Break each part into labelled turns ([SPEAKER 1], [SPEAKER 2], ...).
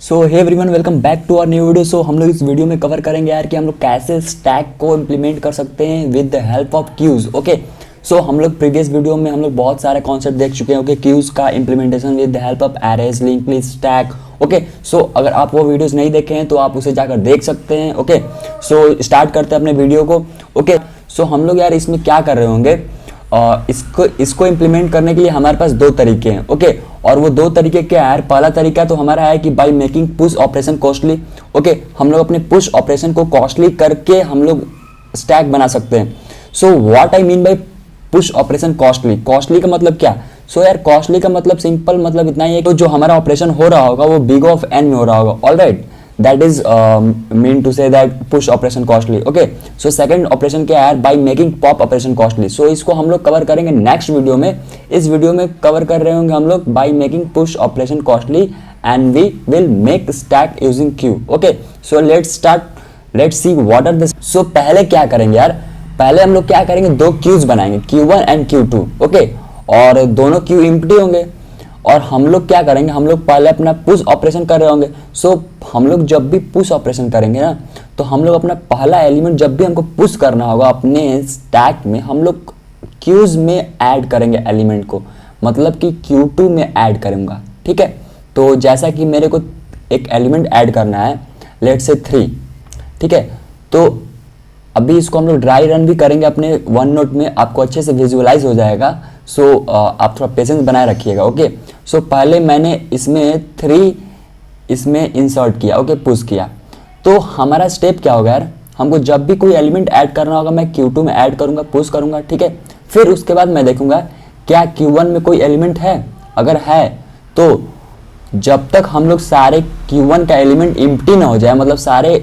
[SPEAKER 1] So hey everyone, welcome back to our new video. So हम लोग इस video में कवर करेंगे यार कि हम लोग कैसे स्टैक को इम्प्लीमेंट कर सकते हैं with the help of queues. Okay, so हम लोग प्रीवियस वीडियो में हम लोग बहुत सारे कॉन्सेप्ट देख चुके हैं। ओके, क्यूज का implementation with the help of arrays, linked list, stack. Okay, so अगर आप वो वीडियोस नहीं देखे हैं तो आप उसे जाकर देख सकते हैं। ओके, सो स्टार्ट करते हैं अपने वीडियो को। ओके, सो हम लोग यार इसमें क्या कर रहे होंगे, इसको इम्प्लीमेंट करने के लिए हमारे पास दो तरीके हैं। ओके, और वो दो तरीके क्या है? पहला तरीका तो हमारा है कि by making push operation costly. Okay, हम लोग अपने पुश ऑपरेशन को कॉस्टली करके हम लोग स्टैक बना सकते हैं। So what I mean by push operation costly? Costly का मतलब क्या? सो यार कॉस्टली का मतलब सिंपल मतलब इतना ही है कि जो हमारा ऑपरेशन हो रहा होगा वो बिग ऑफ एन में हो रहा होगा। Alright, that is mean to say that push operation costly. Okay, so second operation क्या है? by making pop operation costly. so इसको हम लोग कवर करेंगे नेक्स्ट वीडियो में। इस वीडियो में कवर कर रहे होंगे हम लोग by making push operation costly and we will make stack using queue. Okay, so let's start, let's see what are the so पहले क्या करेंगे यार? पहले हम लोग क्या करेंगे, दो क्यूज बनाएंगे, Q1 and Q2. ओके, और दोनों क्यू एम्प्टी होंगे और हम लोग क्या करेंगे, हम लोग पहले अपना पुश ऑपरेशन कर रहे होंगे। सो हम लोग जब भी पुश ऑपरेशन करेंगे ना, तो हम लोग अपना पहला एलिमेंट जब भी हमको पुश करना होगा अपने स्टैक में, हम लोग क्यूज में ऐड करेंगे एलिमेंट को, मतलब कि Q2 में ऐड करूंगा। ठीक है, तो जैसा कि मेरे को एक एलिमेंट ऐड करना है, लेट्स से 3। ठीक है, तो अभी इसको हम लोग ड्राई रन भी करेंगे अपने वन नोट में, आपको अच्छे से विजुअलाइज हो जाएगा। सो आप थोड़ा पेशेंस बनाए रखिएगा। ओके, सो पहले मैंने इसमें 3 इसमें इंसर्ट किया। ओके, पुश किया। तो हमारा स्टेप क्या होगा यार, हमको जब भी कोई एलिमेंट ऐड करना होगा मैं Q2 में ऐड करूंगा, पुश करूंगा। ठीक है, फिर उसके बाद मैं देखूंगा क्या Q1 में कोई एलिमेंट है। अगर है तो जब तक हम लोग सारे Q1 का एलिमेंट एम्प्टी ना हो जाए, मतलब सारे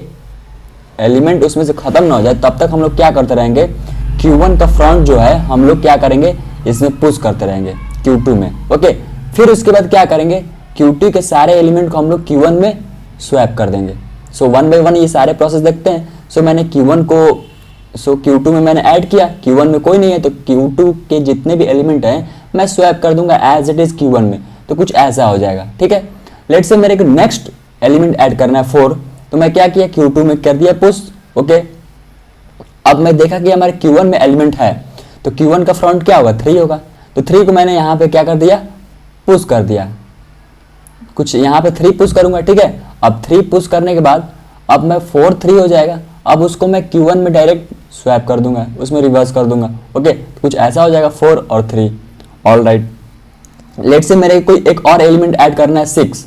[SPEAKER 1] एलिमेंट उसमें से खत्म ना हो जाए, तब तक हम लोग क्या करते रहेंगे, Q1 का फ्रंट जो है हम लोग क्या करेंगे, इसमें पुश करते रहेंगे Q2 में। ओके, फिर उसके बाद क्या करेंगे, Q2 के सारे एलिमेंट को हम लोग Q1 में स्वैप कर देंगे। सो वन बाय वन ये सारे प्रोसेस देखते हैं। सो मैंने Q1 को Q2 में मैंने ऐड किया, Q1 में कोई नहीं है तो Q2 के जितने भी एलिमेंट हैं मैं स्वैप कर दूंगा एज इट इज Q1 में, तो कुछ ऐसा हो जाएगा। ठीक है, लेट्स से मेरे को नेक्स्ट एलिमेंट ऐड करना है 4, तो मैं क्या किया, Q2 में कर दिया पुश। ओके, अब मैं देखा कि हमारे Q1 में एलिमेंट है, तो Q1 का फ्रंट क्या होगा, 3 होगा। तो 3 को मैंने यहाँ पे क्या कर दिया, पुश कर दिया, कुछ यहाँ पे 3 पुश करूंगा। ठीक है, अब 3 पुश करने के बाद अब मैं 4 3 हो जाएगा, अब उसको मैं Q1 में डायरेक्ट स्वैप कर दूंगा, उसमें रिवर्स कर दूंगा। ओके, तो कुछ ऐसा हो जाएगा 4 और 3। ऑलराइट, लेट्स से मेरे कोई एक और एलिमेंट ऐड करना है 6।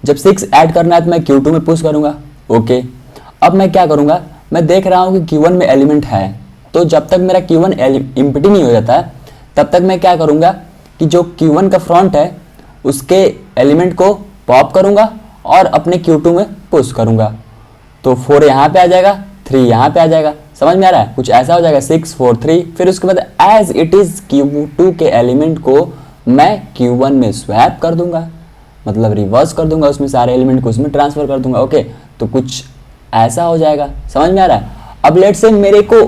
[SPEAKER 1] जब 6 ऐड करना है तो मैं Q2 में पुश करूंगा। ओके, अब मैं क्या करूंगा, मैं देख रहा हूं कि Q1 में एलिमेंट है, तो जब तक मेरा Q1 एम्प्टी नहीं हो जाता है तब तक मैं क्या करूंगा कि जो Q1 का फ्रंट है उसके एलिमेंट को पॉप करूंगा और अपने Q2 में पुश करूंगा। तो 4 यहाँ पे आ जाएगा, 3 यहाँ पे आ जाएगा। समझ में आ रहा है? कुछ ऐसा हो जाएगा 6 4 3। फिर उसके बाद एज इट इज Q2 के एलिमेंट को मैं Q1 में स्वैप कर दूंगा, मतलब रिवर्स कर दूंगा, उसमें सारे एलिमेंट को उसमें ट्रांसफर कर दूंगा। ओके, तो कुछ ऐसा हो जाएगा। समझ में आ रहा है? अब लेट्स से मेरे को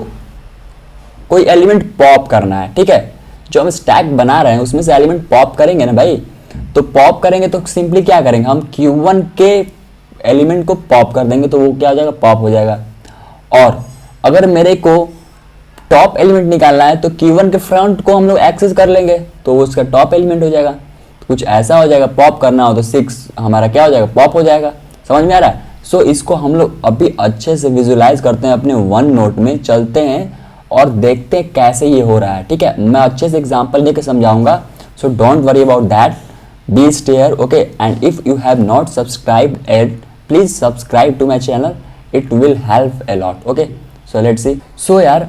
[SPEAKER 1] कोई एलिमेंट पॉप करना है। ठीक है, जो हम स्टैक बना रहे हैं उसमें से एलिमेंट पॉप करेंगे ना भाई, तो पॉप करेंगे तो सिंपली क्या करेंगे, हम Q1 के एलिमेंट को पॉप कर देंगे, तो वो क्या हो जाएगा, पॉप हो जाएगा। और अगर मेरे को टॉप एलिमेंट निकालना है तो Q1 के फ्रंट को हम लोग एक्सेस कर लेंगे, तो वो उसका टॉप एलिमेंट हो जाएगा। तो कुछ ऐसा हो जाएगा, पॉप करना हो तो 6 हमारा क्या हो जाएगा, पॉप हो जाएगा। समझ में आ रहा है? सो इसको हम लोग अभी अच्छे से विजुअलाइज करते हैं, अपने वन नोट में चलते हैं और देखते हैं कैसे ये हो रहा है। ठीक है, मैं अच्छे से एग्जांपल लेके समझाऊंगा, so don't worry about that, be stay here. Okay, and if you have not subscribed it, please subscribe to my channel, it will help a lot. Okay, so let's see. So यार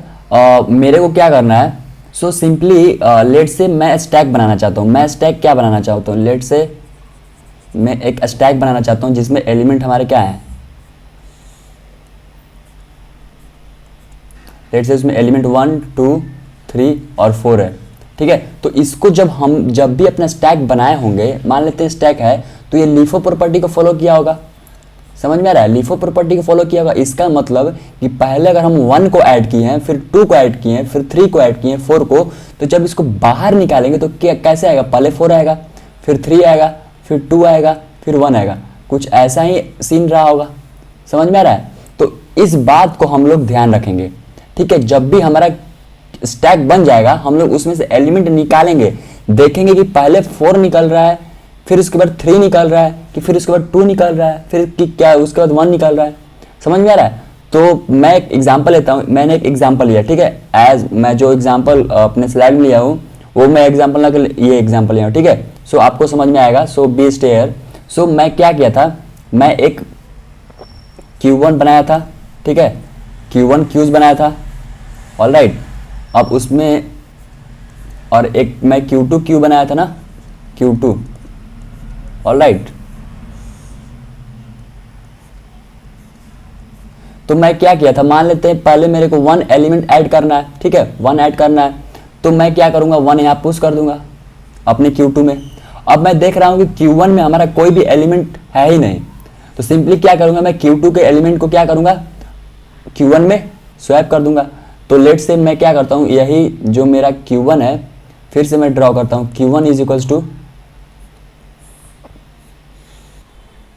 [SPEAKER 1] मेरे को क्या करना है, so simply let's say मैं stack बनाना चाहता हूँ। मैं स्टैक क्या बनाना चाहता हूँ, लेट्स से मैं एक स्टैक बनाना चाहता हूँ जिसमें एलिमेंट हमारे क्या है, लेट्स से इसमें एलिमेंट 1 2 3 और 4 है। ठीक है, तो इसको जब भी अपना स्टैक बनाए होंगे, मान लेते हैं स्टैक है, तो ये लीफो प्रॉपर्टी को फॉलो किया होगा। समझ में आ रहा है? लीफो प्रॉपर्टी को फॉलो किया होगा। इसका मतलब कि पहले अगर हम 1 को ऐड किए हैं, फिर 2 को ऐड किए हैं, फिर 3 को ऐड किए हैं, 4 को, तो जब इसको बाहर निकालेंगे तो क्या कैसे आएगा, पहले 4 आएगा, फिर 3 आएगा, फिर 2 आएगा, फिर 1 आएगा। कुछ ऐसा ही सीन रहा होगा। समझ में आ रहा है? तो इस बात को हम लोग ध्यान रखेंगे, ठीक है। जब भी हमारा स्टैक बन जाएगा हम लोग उसमें से एलिमेंट निकालेंगे, देखेंगे कि पहले 4 निकल रहा है, फिर उसके बाद 3 निकल रहा है, कि फिर उसके बाद 2 निकल रहा है, फिर कि क्या उसके बाद 1 निकल रहा है। समझ में आ रहा है? तो मैं एक एग्जांपल लेता हूँ, मैंने एक एग्जांपल लिया, ठीक है। एज मैं जो एग्जांपल अपने स्लाइड में लिया हूँ वो मैं एग्जांपल ना ये एग्जांपल लिया हूँ, ठीक है। सो आपको समझ में आएगा। सो बी स्टे हियर। सो मैं क्या किया था, मैं एक Q1 बनाया था, ठीक है, Q1 क्यूज बनाया था, ऑलराइट। अब उसमें और एक मैं Q2 क्यू बनाया था ना, Q2, ऑलराइट। तो मैं क्या किया था, मान लेते हैं पहले मेरे को 1 एलिमेंट ऐड करना है, ठीक है, 1 ऐड करना है। तो मैं क्या करूंगा, 1 यहाँ पुश कर दूंगा अपने Q2 में। अब मैं देख रहा हूं कि Q1 में हमारा कोई भी एलिमेंट है ही नहीं, तो सिंपली क्या करूंगा, मैं Q2 के एलिमेंट को क्या करूंगा, Q1 में स्वैप कर दूंगा। तो लेट से मैं क्या करता हूं, यही जो मेरा Q1 है फिर से मैं ड्रॉ करता हूं, Q1 इज इक्वल्स टू,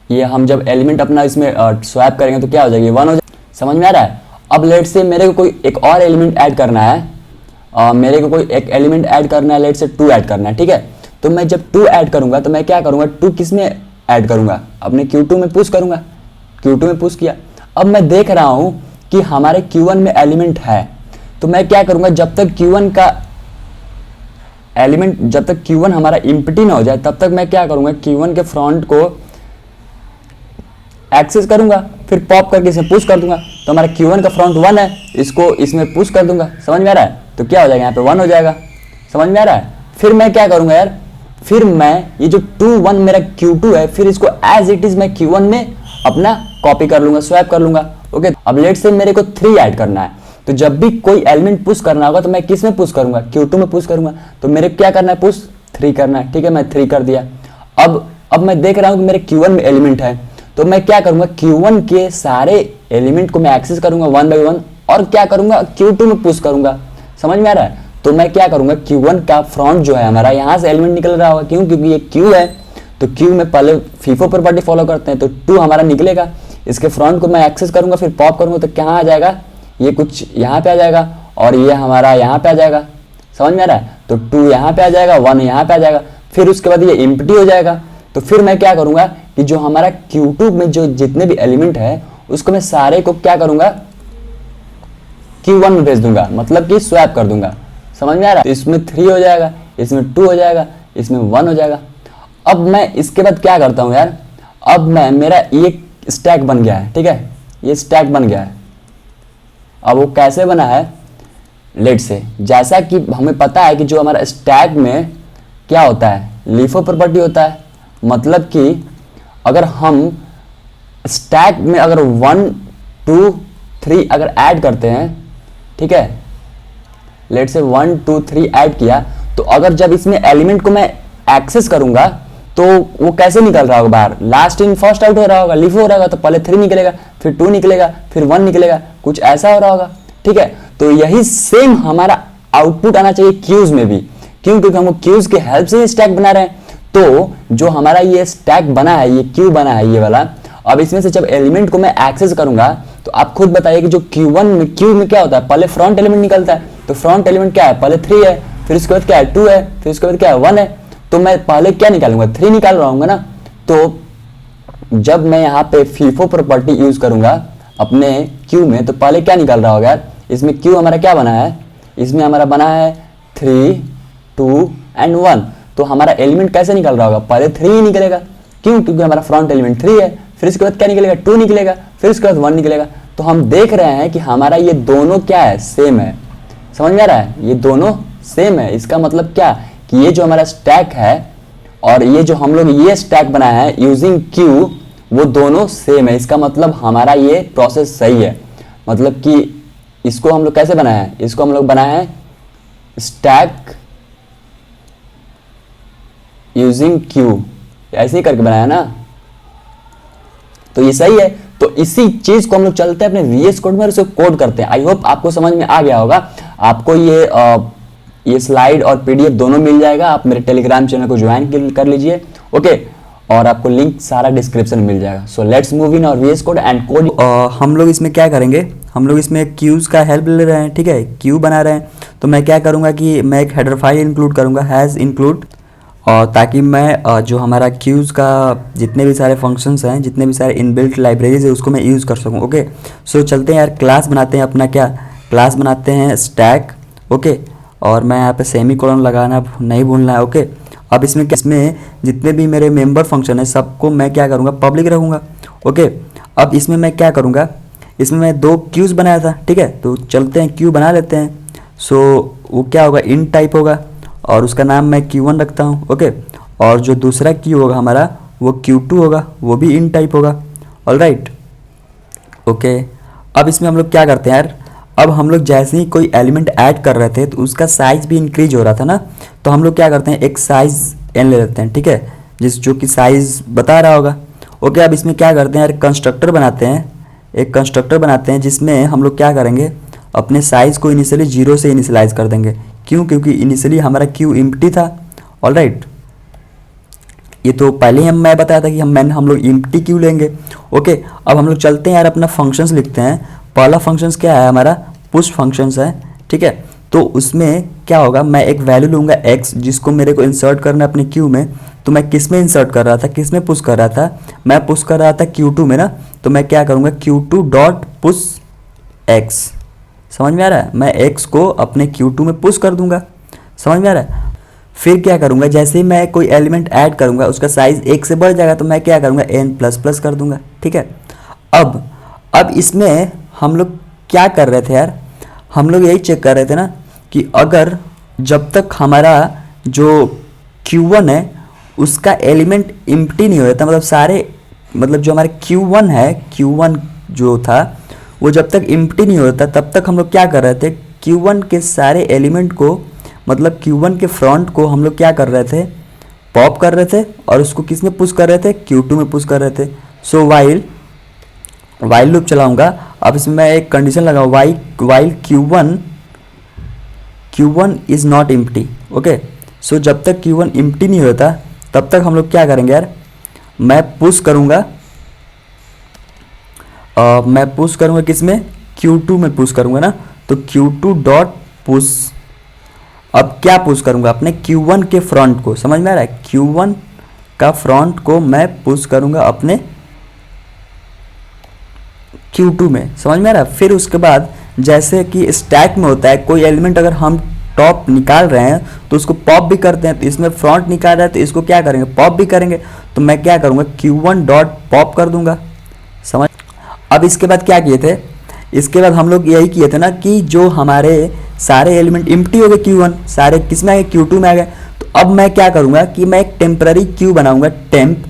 [SPEAKER 1] ये हम जब एलिमेंट अपना इसमें स्वैप करेंगे तो क्या हो जाएगी, 1 हो जाएगी। समझ में आ रहा है? अब लेट से मेरे को कोई एक और एलिमेंट ऐड करना है, मेरे को कोई एक एलिमेंट ऐड करना है, लेट से 2 ऐड करना है, ठीक है। तो मैं जब 2 ऐड करूंगा तो मैं क्या करूंगा, 2 किस में ऐड करूंगा, अपने Q2 में पुश करूंगा। Q2 में पुश किया। अब मैं देख रहा हूं कि हमारे Q1 में एलिमेंट है, तो मैं क्या करूंगा, जब तक Q1 का एलिमेंट, जब तक Q1 हमारा इम्प्टी ना हो जाए तब तक मैं क्या करूंगा, Q1 के फ्रंट को एक्सेस करूंगा, फिर पॉप करके इसे पुश कर दूंगा। तो हमारा Q1 का फ्रंट 1 है, इसको इसमें पुश कर दूंगा। समझ में आ रहा है? तो क्या हो जाएगा, यहाँ पे 1 हो जाएगा। समझ में आ रहा है? फिर मैं क्या करूंगा यार, फिर मैं ये जो 2 1 मेरा Q2 है, फिर इसको एज इट इज मैं Q1 में अपना कॉपी कर लूंगा, स्वैप कर लूंगा। ओके, अब लेट से मेरे को 3 ऐड करना है, तो जब भी कोई एलिमेंट पुश करना होगा तो मैं किस में पुश करूंगा, Q2 में पुश करूंगा। तो मेरे क्या करना है, पुश 3 करना है, ठीक है, मैं 3 कर दिया। अब मैं देख रहा हूं कि मेरे Q1 में एलिमेंट है, तो मैं क्या करूंगा, Q1 के सारे एलिमेंट को मैं एक्सेस करूंगा 1 बाय 1 और क्या करूंगा, Q2 में पुश करूंगा। समझ में आ रहा है? तो मैं क्या करूंगा, Q1 का फ्रंट जो है हमारा, यहां से एलिमेंट निकल रहा होगा, क्यों, क्योंकि ये Q है, तो Q में पहले फीफो प्रॉपर्टी फॉलो करते हैं, तो 2 हमारा निकलेगा, इसके फ्रंट को मैं एक्सेस करूंगा, फिर पॉप करूंगा, तो क्या आ जाएगा, ये कुछ यहाँ पे आ जाएगा और ये हमारा यहाँ पे आ जाएगा। समझ में आ रहा है? तो 2 यहाँ पे आ जाएगा, 1 यहाँ पे आ जाएगा, फिर उसके बाद ये एम्प्टी हो जाएगा। तो फिर मैं क्या करूंगा कि जो हमारा Q2 में जो जितने भी एलिमेंट है उसको मैं सारे को क्या करूंगा, Q1 में भेज दूंगा, मतलब कि स्वैप कर दूंगा। समझ में आ रहा है? तो इसमें 3 हो जाएगा, इसमें 2 हो जाएगा, इसमें 1 हो जाएगा। अब मैं इसके बाद क्या करता हूं यार, अब मैं, मेरा ये स्टैक बन गया है, ठीक है, ये स्टैक बन गया है। अब वो कैसे बना है, लेट से, जैसा कि हमें पता है कि जो हमारा स्टैक में क्या होता है, लीफो प्रॉपर्टी होता है। मतलब कि अगर हम स्टैक में अगर 1 2 3 अगर ऐड करते हैं, ठीक है, लेट से 1 2 3 ऐड किया, तो अगर जब इसमें एलिमेंट को मैं एक्सेस करूंगा तो वो कैसे निकल रहा होगा बाहर, लास्ट इन फर्स्ट आउट हो रहा होगा, लीफो हो रहा होगा, तो पहले 3 निकलेगा, फिर 2 निकलेगा, फिर 1 निकलेगा, कुछ ऐसा हो रहा होगा, ठीक है। तो यही सेम हमारा आउटपुट आना चाहिए क्यूज में भी, क्यों, क्योंकि हम क्यूज के हेल्प से स्टैक बना रहे हैं। तो जो हमारा ये स्टैक बना है, ये क्यू बना है ये वाला, अब इसमें से जब एलिमेंट को मैं एक्सेस करूंगा तो आप खुद बताइए कि जो Q1 में, क्यू में क्या होता है, पहले फ्रंट एलिमेंट निकलता है, तो फ्रंट एलिमेंट क्या है, पहले 3 है, फिर उसके बाद क्या है, 2 है, फिर उसके बाद क्या है, 1 है। तो मैं पहले क्या निकालूंगा, 3 निकाल रहा हूँ ना। तो जब मैं यहाँ पे फीफो प्रॉपर्टी यूज करूंगा अपने क्यू में, तो पहले क्या निकल रहा होगा यार, इसमें क्यू हमारा क्या बना है, इसमें हमारा बना है 3 2 एंड 1। तो हमारा एलिमेंट कैसे निकल रहा होगा, पहले 3 ही निकलेगा, क्यों, क्योंकि हमारा फ्रंट एलिमेंट 3 है, फिर इसके बाद क्या निकलेगा, 2 निकलेगा, फिर उसके बाद 1 निकलेगा। तो हम देख रहे हैं कि हमारा ये दोनों क्या है, सेम है। समझ में आ रहा है? ये दोनों सेम है। इसका मतलब क्या कि ये जो हमारा स्टैक है और ये जो हम लोग ये स्टैक बनाया है यूजिंग क्यू, वो दोनों सेम है। इसका मतलब हमारा ये प्रोसेस सही है। मतलब कि इसको हम लोग कैसे बनाया है, इसको हम लोग बनाया है स्टैक यूजिंग क्यू, ऐसे ही करके बनाया ना, तो ये सही है। तो इसी चीज को हम लोग चलते हैं अपने VS कोड में और इसे कोड करते हैं। आई होप आपको समझ में आ गया होगा। आपको ये स्लाइड और PDF दोनों मिल जाएगा, आप मेरे टेलीग्राम चैनल को ज्वाइन कर लीजिए। ओके, और आपको लिंक सारा डिस्क्रिप्शन में मिल जाएगा। सो लेट्स मूव इन और वीएस कोड एंड कोड। हम लोग इसमें क्या करेंगे, हम लोग इसमें क्यूज़ का हेल्प ले रहे हैं, ठीक है, क्यू बना रहे हैं। तो मैं क्या करूँगा कि मैं एक हेडर फाइल इंक्लूड करूँगा, हैज़ इंक्लूड, और ताकि मैं जो हमारा क्यूज़ का जितने भी सारे फंक्शंस हैं, जितने भी सारे इनबिल्ट लाइब्रेरीज है, उसको मैं यूज़ कर सकूँ। ओके, सो चलते हैं यार, क्लास बनाते हैं अपना, क्या क्लास बनाते हैं स्टैक। ओके, और मैं यहाँ पे सेमी कोलन लगाना नहीं भूलना है। ओके, अब इसमें जितने भी मेरे मेंबर फंक्शन है सबको मैं क्या करूँगा, पब्लिक रखूँगा। ओके, अब इसमें मैं क्या करूँगा, इसमें मैं 2 क्यूज़ बनाया था, ठीक है, तो चलते हैं क्यू बना लेते हैं। सो वो क्या होगा, इन टाइप होगा, और उसका नाम मैं Q1 रखता हूँ। ओके, और जो दूसरा क्यू होगा हमारा वो Q2 होगा, वो भी इन टाइप होगा। ऑलराइट, ओके, अब इसमें हम लोग क्या करते हैं यार, अब हम लोग जैसे ही कोई एलिमेंट ऐड कर रहे थे तो उसका साइज भी इंक्रीज हो रहा था ना, तो हम लोग क्या करते हैं, एक साइज n ले लेते हैं, ठीक है, जो कि साइज बता रहा होगा। ओके, अब इसमें क्या करते हैं यार, कंस्ट्रक्टर बनाते हैं, एक कंस्ट्रक्टर बनाते हैं जिसमें हम लोग क्या करेंगे, अपने साइज़ को इनिशियली 0 से इनिशियलाइज कर देंगे। क्यों, क्योंकि इनिशियली हमारा क्यू एम्प्टी था। ऑलराइट, ये तो पहले ही मैं बताया था कि हम लोग एम्प्टी क्यू लेंगे। ओके, अब हम लोग चलते हैं यार, अपना फंक्शंस लिखते हैं। पहला फंक्शंस क्या है हमारा, पुश फंक्शंस है, ठीक है। तो उसमें क्या होगा, मैं एक वैल्यू लूँगा x, जिसको मेरे को इंसर्ट करना है अपने क्यू में। तो मैं किस में इंसर्ट कर रहा था, किस में पुश कर रहा था, मैं पुश कर रहा था Q2 में ना। तो मैं क्या करूँगा, Q2 डॉट पुश x, समझ में आ रहा है, मैं x को अपने Q2 में पुश कर दूंगा, समझ में आ रहा है। फिर क्या करूँगा, जैसे ही मैं कोई एलिमेंट ऐड करूँगा उसका साइज़ 1 से बढ़ जाएगा, तो मैं क्या करूँगा, n++ कर दूंगा, ठीक है। अब इसमें हम लोग क्या कर रहे थे यार, हम लोग यही चेक कर रहे थे ना कि अगर जब तक हमारा जो Q1 है उसका एलिमेंट एम्प्टी नहीं हो जाता, मतलब जो हमारे Q1 है, Q1 जो था वो जब तक एम्प्टी नहीं होता तब तक हम लोग क्या कर रहे थे, Q1 के सारे एलिमेंट को, मतलब Q1 के फ्रंट को हम लोग क्या कर रहे थे, पॉप कर रहे थे, और उसको किस में पुश कर रहे थे, Q2 में पुश कर रहे थे। सो वाइल लूप चलाऊंगा। अब इसमें मैं एक कंडीशन लगाऊँ, while Q1 is not empty. Okay, so जब तक Q1 एम्प्टी नहीं होता तब तक हम लोग क्या करेंगे यार, मैं पुश करूँगा किस में, Q2 में पुश करूँगा ना। तो Q2 डॉट पुश, अब क्या पुश करूँगा, अपने Q1 के फ्रंट को, समझ में आ रहा है, Q1 का फ्रंट को मैं पुश करूँगा अपने Q2 में, समझ में आ रहा है। फिर उसके बाद जैसे कि स्टैक में होता है, कोई एलिमेंट अगर हम टॉप निकाल रहे हैं तो उसको पॉप भी करते हैं, तो इसमें फ्रंट निकाल रहा है तो इसको क्या करेंगे, पॉप भी करेंगे। तो मैं क्या करूँगा, Q1 डॉट पॉप कर दूंगा, समझ। अब इसके बाद क्या किए थे, इसके बाद हम लोग यही किए थे ना कि जो हमारे सारे एलिमेंट एम्प्टी हो गए, Q1 सारे किस में आ गए, Q2 में आ गए। तो अब मैं क्या करूँगा कि मैं एक टेम्पररी क्यू बनाऊँगा, टेम्प,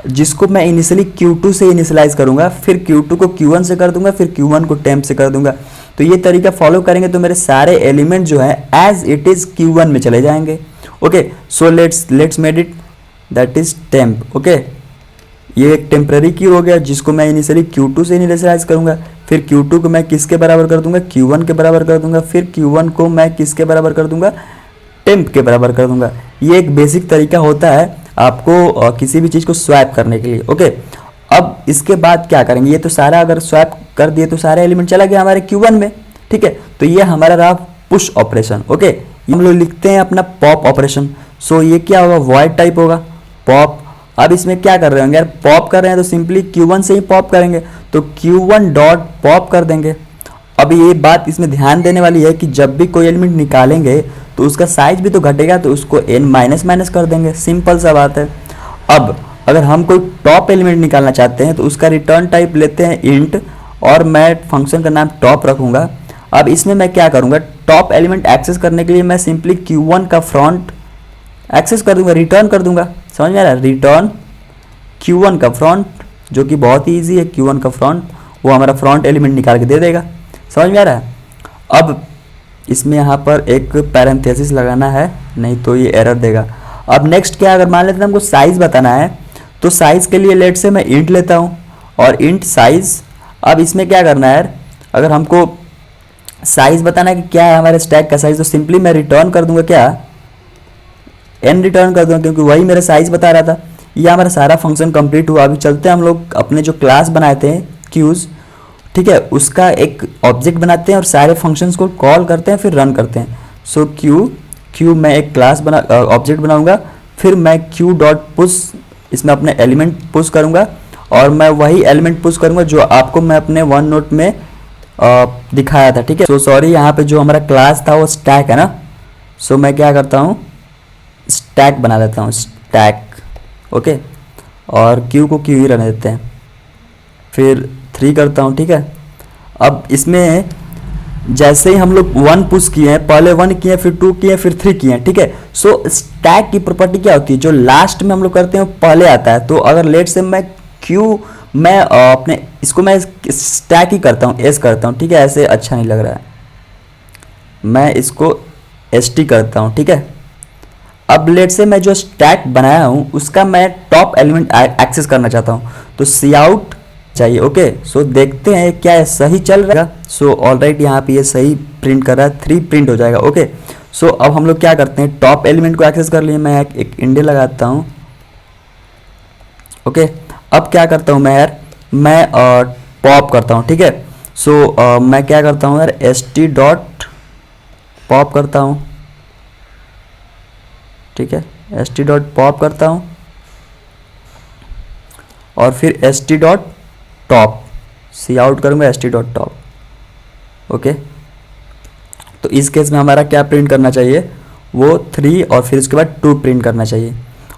[SPEAKER 1] जिसको मैं इनिशियली Q2 से इनिशियलाइज करूँगा, फिर Q2 को Q1 से कर दूंगा, फिर Q1 को टेम्प से कर दूंगा। तो ये तरीका फॉलो करेंगे तो मेरे सारे एलिमेंट जो है एज इट इज़ Q1 में चले जाएंगे। Okay, so let's made it, that is temp. Okay, ये एक टेम्पररी क्यू हो गया जिसको मैं इनिशियली Q2 से इनिशियलाइज करूँगा, फिर Q2 को मैं किसके बराबर कर दूंगा, Q1 के बराबर कर दूंगा, फिर Q1 को मैं किसके बराबर कर दूंगा, टेम्प के बराबर कर दूंगा। ये एक बेसिक तरीका होता है आपको किसी भी चीज़ को स्वैप करने के लिए। ओके, अब इसके बाद क्या करेंगे, ये तो सारा अगर स्वैप कर दिए तो सारे एलिमेंट चला गया हमारे Q1 में, ठीक है। तो ये हमारा रहा पुश ऑपरेशन। ओके, हम लोग लिखते हैं अपना पॉप ऑपरेशन। सो ये क्या होगा, वॉइड टाइप होगा, पॉप। अब इसमें क्या कर रहे होंगे यार, पॉप कर रहे हैं तो सिंपली Q1 से ही पॉप करेंगे, तो Q1 डॉट पॉप कर देंगे। अब ये बात इसमें ध्यान देने वाली है कि जब भी कोई एलिमेंट निकालेंगे तो उसका साइज भी तो घटेगा, तो उसको n माइनस कर देंगे, सिंपल सा बात है। अब अगर हम कोई टॉप एलिमेंट निकालना चाहते हैं तो उसका रिटर्न टाइप लेते हैं इंट, और मैं फंक्शन का नाम टॉप रखूँगा। अब इसमें मैं क्या करूँगा, टॉप एलिमेंट एक्सेस करने के लिए मैं सिंपली Q1 का फ्रंट एक्सेस कर दूंगा, रिटर्न कर दूंगा, समझ में आ रहा है, रिटर्न Q1 का फ्रंट, जो कि बहुत ही ईजी है, Q1 का फ्रंट वो हमारा फ्रंट एलिमेंट निकाल के दे देगा, समझ में आ रहा है। अब इसमें यहाँ पर एक पैरेंथेसिस लगाना है, नहीं तो ये एरर देगा। अब नेक्स्ट क्या, अगर मान लेते हैं हमको साइज़ बताना है, तो साइज़ के लिए लेट से मैं इंट लेता हूँ, और इंट साइज़। अब इसमें क्या करना है यार, अगर हमको साइज़ बताना है कि क्या है हमारे स्टैक का साइज़, तो सिंपली मैं रिटर्न कर दूंगा, क्या n रिटर्न कर दूंगा, क्योंकि वही मेरा साइज़ बता रहा था। ये हमारा सारा फंक्शन कंप्लीट हुआ। अभी चलते हैं हम लोग अपने जो क्लास बनाए थे क्यूज, ठीक है, उसका एक ऑब्जेक्ट बनाते हैं और सारे फंक्शंस को कॉल करते हैं फिर रन करते हैं। सो क्यू मैं एक क्लास बना ऑब्जेक्ट बनाऊंगा, फिर मैं क्यू डॉट पुश, इसमें अपने एलिमेंट पुश करूंगा और मैं वही एलिमेंट पुश करूंगा जो आपको मैं अपने वन नोट में दिखाया था, ठीक है। सो सॉरी, यहाँ पे जो हमारा क्लास था वो स्टैक है ना, सो मैं क्या करता हूँ स्टैक बना देता हूँ, स्टैक, ओके, और क्यू को क्यू ही रहने देते हैं, फिर 3 करता हूँ, ठीक है। अब इसमें जैसे ही हम लोग 1 पुश किए हैं, पहले 1 किए फिर 2 किए फिर 3 किए हैं, ठीक है। सो स्टैक की प्रॉपर्टी क्या होती है, जो लास्ट में हम लोग करते हैं वो पहले आता है। तो अगर लेट से मैं क्यू मैं अपने इसको मैं स्टैक ही करता हूँ, एस करता हूँ, ठीक है, ऐसे अच्छा नहीं लग रहा है, मैं इसको एस टी करता हूँ, ठीक है। अब लेट से मैं जो स्टैक बनाया हूँ उसका मैं टॉप एलिमेंट एक्सेस करना चाहता हूँ, तो सी आउट चाहिए, ओके। सो देखते हैं क्या सही चल रहा है। सो ऑलराइट, यहाँ पे ये सही प्रिंट कर रहा है, 3 प्रिंट हो जाएगा, ओके। सो अब हम लोग क्या करते हैं, टॉप एलिमेंट को एक्सेस कर लिए, मैं एक इंडे लगाता हूँ, ओके। अब क्या करता हूँ मैं यार, मैं पॉप करता हूँ, ठीक है। सो मैं क्या करता हूँ यार, एस टी डॉट पॉप करता हूँ, ठीक है, एस टी डॉट पॉप करता हूँ और फिर एस टी डॉट टॉप, सी आउट करूँगा S T dot top, okay. तो इस केस में हमारा क्या प्रिंट करना चाहिए, वो 3 और फिर उसके बाद 2 प्रिंट करना चाहिए,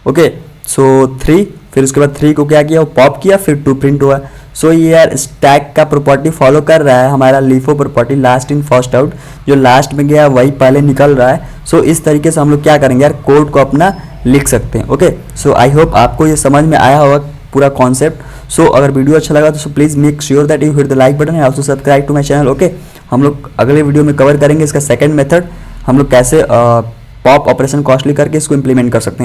[SPEAKER 1] ओके। सो 3, फिर उसके बाद 3 को क्या किया, वो पॉप किया, फिर 2 प्रिंट हुआ। सो ये यार स्टैक का प्रॉपर्टी फॉलो कर रहा है हमारा LIFO property, last in first out, जो लास्ट में गया वही पहले निकल रहा है। सो इस तरीके से हम लोग क्या करेंगे यार, कोड को अपना लिख सकते हैं, ओके। सो आई होप आपको ये समझ में आया होगा पूरा कॉन्सेप्ट। सो अगर वीडियो अच्छा लगा तो please make sure that you hit the like button and also subscribe to my channel, okay. हम लोग अगले वीडियो में कवर करेंगे इसका सेकंड मेथड, हम लोग कैसे पॉप ऑपरेशन कॉस्टली करके इसको इंप्लीमेंट कर सकते हैं।